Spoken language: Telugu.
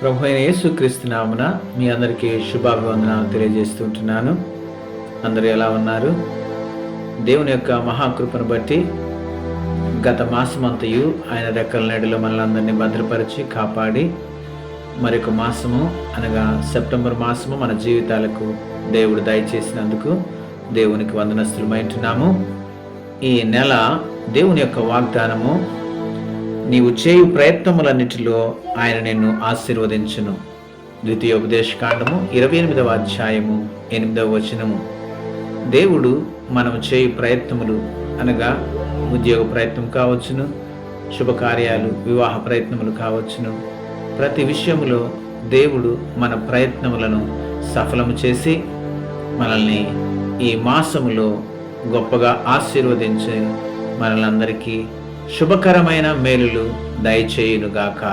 ప్రభు అయిన యేసుక్రీస్తు నామమున మీ అందరికీ శుభాభివందనాలు తెలియజేస్తుంటున్నాను. అందరూ ఎలా ఉన్నారు? దేవుని యొక్క మహాకృపను బట్టి గత మాసమంతయు ఆయన రెక్కల నీడలో మనల్ని భద్రపరిచి కాపాడి మరొక మాసము అనగా సెప్టెంబర్ మాసము మన జీవితాలకు దేవుడు దయచేసినందుకు దేవునికి వందనస్తులమైంటున్నాము. ఈ నెల దేవుని యొక్క వాగ్దానము, నీవు చేయు ప్రయత్నములన్నిటిలో ఆయన నిన్ను ఆశీర్వదించును. ద్వితీయోపదేశకాండము 28వ అధ్యాయము 8వ వచనము. దేవుడు మనం చేయు ప్రయత్నములు అనగా ఉద్యోగ ప్రయత్నం కావచ్చును, శుభకార్యాలు, వివాహ ప్రయత్నములు కావచ్చును, ప్రతి విషయములో దేవుడు మన ప్రయత్నములను సఫలము చేసి మనల్ని ఈ మాసములో గొప్పగా ఆశీర్వదించి మనలందరికీ శుభకరమైన మేలులు దయచేయునుగాక.